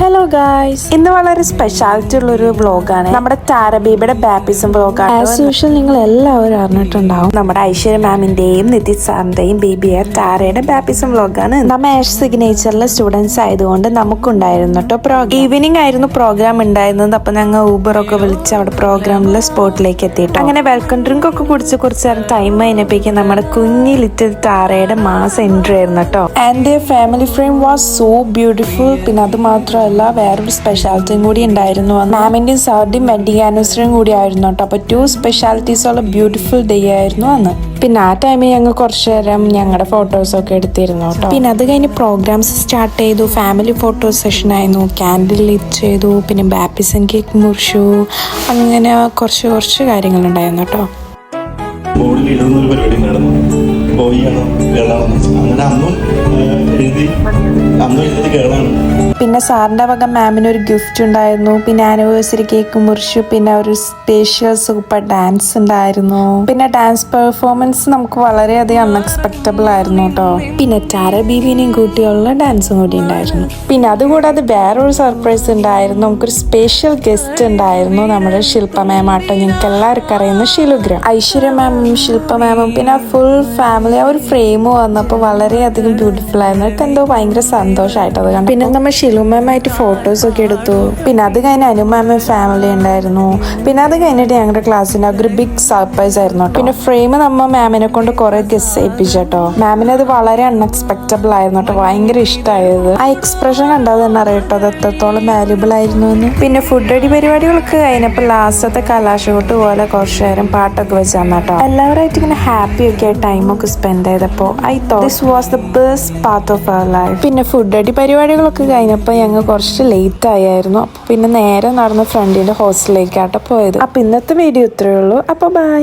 Hello guys, ഇന്ന് വളരെ speciality ഉള്ളൊരു വ്ളോഗാണ്. നമ്മുടെ താര ബേബിയുടെ ബാപ്റ്റിസം വ്ളോഗാണ്. ആസ് യൂഷ്വൽ നിങ്ങൾ എല്ലാവരും അറിഞ്ഞിട്ടുണ്ടാവും. നമ്മുടെ ഐശ്വര്യ മാമിന്റെയും നിതിഷ് സാറിന്റെയും ബേബിയെ താരയുടെ ബാപ്റ്റിസം വ്ളോഗാണ്. നമ്മ ആഷ് സിഗ്നേച്ചറിലെ സ്റ്റുഡൻസ് ആയതുകൊണ്ട് നമുക്കുണ്ടായിരുന്നു കേട്ടോ. ഈവനിങ് ആയിരുന്നു പ്രോഗ്രാം ഉണ്ടായിരുന്നത്. അപ്പൊ ഞങ്ങൾ ഊബർ ഒക്കെ വിളിച്ച് അവിടെ പ്രോഗ്രാമിലെ സ്പോട്ടിലേക്ക് എത്തിയിട്ടു. അങ്ങനെ വെൽക്കം ഡ്രിങ്ക് ഒക്കെ കുടിച്ച് കുറച്ച് നേരം ടൈം കഴിഞ്ഞപ്പോഴേക്കും നമ്മുടെ കുഞ്ഞി ലിറ്റിൽ താരയുടെ മാസ് എൻട്രി ആയിരുന്നു കേട്ടോ. And the family frame was so beautiful. പിന്നെ അത് മാത്രമല്ല വേറൊരു സ്പെഷ്യാലിറ്റിയും കൂടി ഉണ്ടായിരുന്നു. മാമിന്റെയും സാറിന്റെയും വെഡിങ് ആനിവേഴ്സറിയും കൂടി ആയിരുന്നു കേട്ടോ. അപ്പൊ 2 സ്പെഷ്യാലിറ്റീസ് ഉള്ള ബ്യൂട്ടിഫുൾ ഡേ ആയിരുന്നു അന്ന്. പിന്നെ ആ ടൈമിൽ ഞങ്ങൾ കുറച്ചു നേരം ഞങ്ങളുടെ ഫോട്ടോസൊക്കെ എടുത്തിരുന്നു കേട്ടോ. പിന്നെ അത് കഴിഞ്ഞ് പ്രോഗ്രാംസ് സ്റ്റാർട്ട് ചെയ്തു. ഫാമിലി ഫോട്ടോ സെഷൻ ആയിരുന്നു. ക്യാൻഡിൽ ലിറ്റ് ചെയ്തു. പിന്നെ ബാപ്റ്റിസം കേക്ക് മുറിച്ചു. അങ്ങനെ കുറച്ച് കാര്യങ്ങളുണ്ടായിരുന്നു കേട്ടോ. ബോർഡിൽ എഴുതുന്നൊരു പരിപാടി നടന്നു. ബോയിയാണോ കേളാണോ അങ്ങനെ അന്നും എഴുതി കേളാണ്. പിന്നെ സാറിന്റെ വക മാമിന് ഒരു ഗിഫ്റ്റ് ഉണ്ടായിരുന്നു. പിന്നെ ആനിവേഴ്സറി കേക്ക് മുറിച്ചു. പിന്നെ ഒരു സ്പെഷ്യൽ സൂപ്പർ ഡാൻസ് ഉണ്ടായിരുന്നു. പിന്നെ ഡാൻസ് പെർഫോമൻസ് നമുക്ക് വളരെയധികം അൺഎക്സ്പെക്റ്റബിൾ ആയിരുന്നു കേട്ടോ. പിന്നെ താര ബീവിനെയും കൂട്ടിയുള്ള ഡാൻസും കൂടി ഉണ്ടായിരുന്നു. പിന്നെ അതുകൂടാതെ വേറൊരു സർപ്രൈസ് ഉണ്ടായിരുന്നു. നമുക്കൊരു സ്പെഷ്യൽ ഗസ്റ്റ് ഉണ്ടായിരുന്നു. നമ്മുടെ ശില്പ മാം ആട്ടോ. ഞങ്ങൾക്ക് എല്ലാവർക്കും അറിയുന്ന ശിലുഗ്രം. ഐശ്വര്യ മാമും ശില്പ മാമും പിന്നെ ഫുൾ ഫാമിലി ആ ഒരു ഫ്രെയിം വന്നപ്പോൾ വളരെയധികം ബ്യൂട്ടിഫുൾ ആയിരുന്നു. അവർക്ക് എന്തോ ഭയങ്കര സന്തോഷമായിട്ടത് കണ്ടു. പിന്നെ നമ്മൾ ഷിലു മാമായിട്ട് ഫോട്ടോസ് ഒക്കെ എടുത്തു. പിന്നെ അത് കഴിഞ്ഞ് അനു മാമും ഫാമിലി ഉണ്ടായിരുന്നു. പിന്നെ അത് കഴിഞ്ഞിട്ട് ഞങ്ങളുടെ ക്ലാസ്സിന് ഒരു ബിഗ് സർപ്രൈസ് ആയിരുന്നു. പിന്നെ ഫ്രെയിം നമ്മ മാമിനെ കൊണ്ട് കുറെ ഗസ് ഏൽപ്പിച്ചോ. മാമിന് അത് വളരെ അൺഎക്സ്പെക്റ്റബിൾ ആയിരുന്നു കേട്ടോ. ഭയങ്കര ഇഷ്ടമായത്. ആ എക്സ്പ്രഷൻ കണ്ടാൽ തന്നെ അറിയട്ടോ അത് എത്രത്തോളം വാല്യുബിൾ ആയിരുന്നു എന്ന്. പിന്നെ ഫുഡ് അടി പരിപാടികളൊക്കെ കഴിഞ്ഞപ്പോൾ ലാസ്റ്റത്തെ കലാശകൊട്ട് പോലെ കുറച്ചു നേരം പാട്ടൊക്കെ വെച്ച് തന്നാട്ടോ. എല്ലാവരായിട്ട് ഇങ്ങനെ ഹാപ്പി ഒക്കെ ടൈമൊക്കെ സ്പെൻഡ് ചെയ്തപ്പോൾ I thought this was the best part of our life. പിന്നെ ഫുഡ് അടി പരിപാടികളൊക്കെ കഴിഞ്ഞപ്പോൾ ഞങ്ങൾ കുറച്ച് ലേറ്റ് ആയിരുന്നു. അപ്പോൾ പിന്നെ നേരെ നടന്ന് ഫ്രണ്ടിന്റെ ഹോസ്റ്റലിലേക്കാട്ടോ പോയത്. അപ്പോൾ ഇന്നത്തെ വീഡിയോ ഇത്രയേ ഉള്ളൂ. അപ്പോൾ ബൈ.